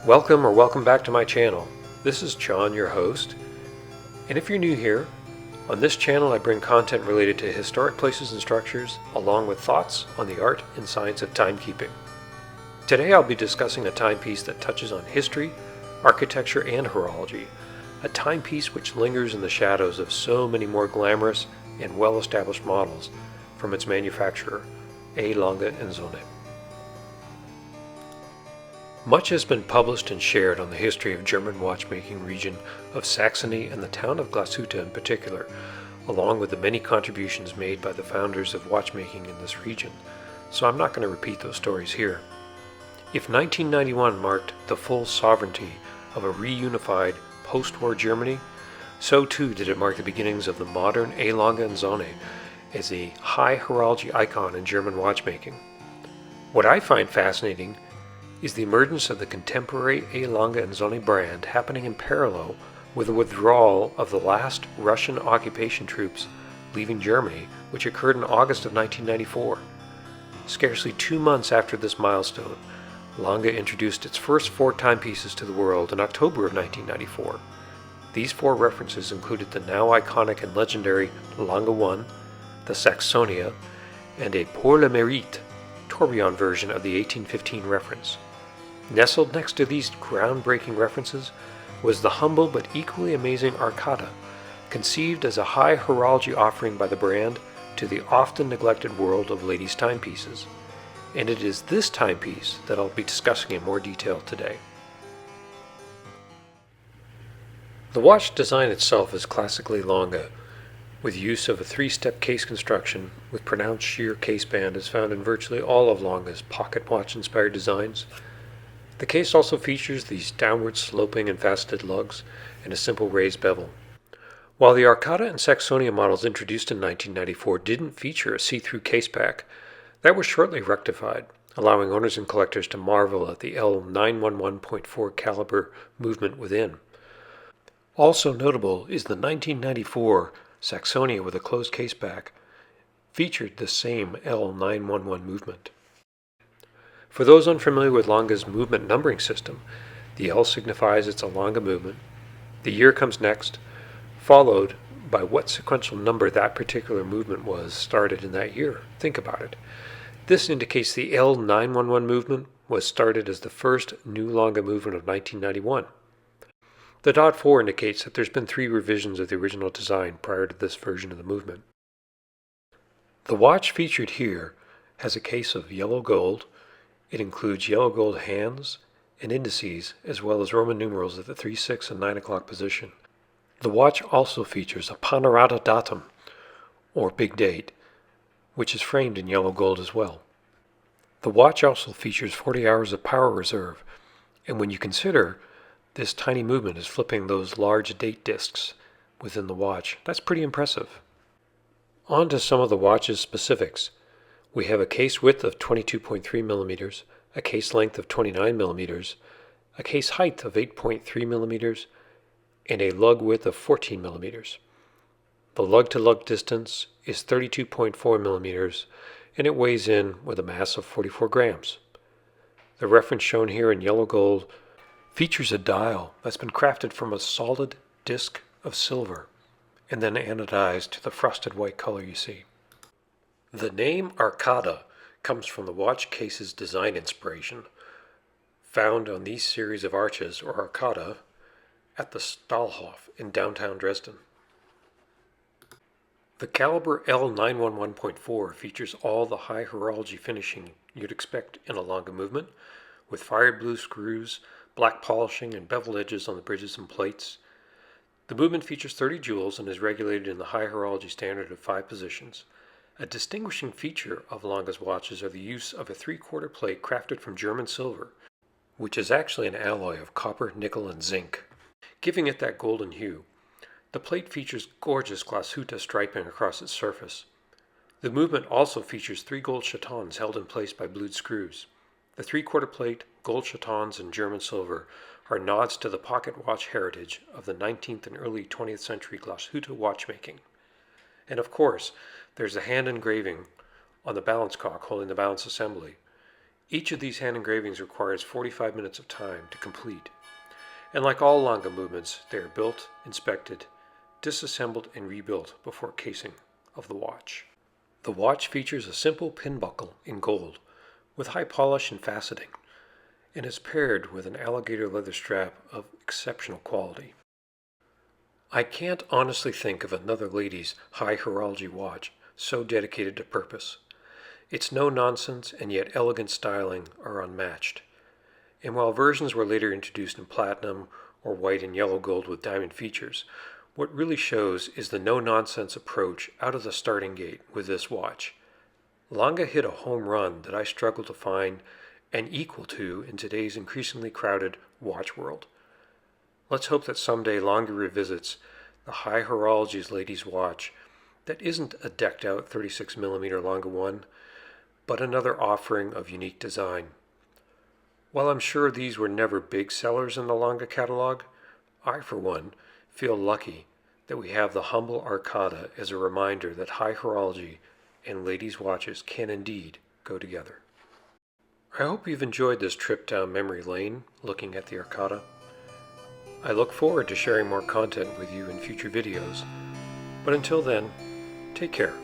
Welcome back to my channel. This is John, your host, and if you're new here, on this channel I bring content related to historic places and structures, along with thoughts on the art and science of timekeeping. Today I'll be discussing a timepiece that touches on history, architecture, and horology, a timepiece which lingers in the shadows of so many more glamorous and well-established models from its manufacturer, Lange Söhne. Much has been published and shared on the history of German watchmaking region of Saxony and the town of Glashütte in particular, along with the many contributions made by the founders of watchmaking in this region, so I'm not going to repeat those stories here. If 1991 marked the full sovereignty of a reunified post-war Germany, so too did it mark the beginnings of the modern Lange Söhne as a high horology icon in German watchmaking. What I find fascinating is the emergence of the contemporary Lange Söhne brand happening in parallel with the withdrawal of the last Russian occupation troops leaving Germany, which occurred in August of 1994. Scarcely 2 months after this milestone, Lange introduced its first 4 timepieces to the world in October of 1994. These 4 references included the now iconic and legendary Lange 1, the Saxonia, and a Pour le Mérite tourbillon version of the 1815 reference. Nestled next to these groundbreaking references was the humble but equally amazing Arkade, conceived as a high horology offering by the brand to the often neglected world of ladies' timepieces. And it is this timepiece that I'll be discussing in more detail today. The watch design itself is classically Lange, with use of a 3-step case construction with pronounced sheer case band as found in virtually all of Lange's pocket watch-inspired designs. The case also features these downward sloping and faceted lugs and a simple raised bevel. While the Arkade and Saxonia models introduced in 1994 didn't feature a see-through case back, that was shortly rectified, allowing owners and collectors to marvel at the L911.4 caliber movement within. Also notable is the 1994 Saxonia with a closed case back featured the same L911 movement. For those unfamiliar with Lange's movement numbering system, the L signifies it's a Lange movement, the year comes next, followed by what sequential number that particular movement was started in that year. Think about it. This indicates the L911 movement was started as the first new Lange movement of 1991. The dot 4 indicates that there's been 3 revisions of the original design prior to this version of the movement. The watch featured here has a case of yellow gold. It includes yellow gold hands and indices, as well as Roman numerals at the 3, 6, and 9 o'clock position. The watch also features a Panorata Datum, or big date, which is framed in yellow gold as well. The watch also features 40 hours of power reserve, and when you consider this tiny movement is flipping those large date discs within the watch, that's pretty impressive. On to some of the watch's specifics. We have a case width of 22.3 millimeters, a case length of 29 millimeters, a case height of 8.3 millimeters, and a lug width of 14 millimeters. The lug-to-lug distance is 32.4 millimeters, and it weighs in with a mass of 44 grams. The reference shown here in yellow gold features a dial that's been crafted from a solid disc of silver and then anodized to the frosted white color you see. The name Arkade comes from the watch case's design inspiration, found on these series of arches, or Arkade, at the Stahlhof in downtown Dresden. The caliber L911.4 features all the high horology finishing you'd expect in a Lange movement, with fired blue screws, black polishing, and beveled edges on the bridges and plates. The movement features 30 jewels and is regulated in the high horology standard of 5 positions. A distinguishing feature of Lange's watches are the use of a 3/4 plate crafted from German silver, which is actually an alloy of copper, nickel, and zinc, giving it that golden hue. The plate features gorgeous Glashütte striping across its surface. The movement also features 3 gold chatons held in place by blued screws. The 3/4 plate, gold chatons, and German silver are nods to the pocket watch heritage of the 19th and early 20th century Glashütte watchmaking. And of course, there's a hand engraving on the balance cock holding the balance assembly. Each of these hand engravings requires 45 minutes of time to complete, and like all Lange movements, they are built, inspected, disassembled, and rebuilt before casing of the watch. The watch features a simple pin buckle in gold with high polish and faceting, and is paired with an alligator leather strap of exceptional quality. I can't honestly think of another lady's high horology watch so dedicated to purpose. Its no-nonsense and yet elegant styling are unmatched. And while versions were later introduced in platinum or white and yellow gold with diamond features, what really shows is the no-nonsense approach out of the starting gate with this watch. Lange hit a home run that I struggle to find an equal to in today's increasingly crowded watch world. Let's hope that someday Lange revisits the high horology's ladies' watch that isn't a decked-out 36mm Lange 1, but another offering of unique design. While I'm sure these were never big sellers in the Lange catalog, I, for one, feel lucky that we have the humble Arkade as a reminder that high horology and ladies' watches can indeed go together. I hope you've enjoyed this trip down memory lane looking at the Arkade. I look forward to sharing more content with you in future videos, but until then, take care.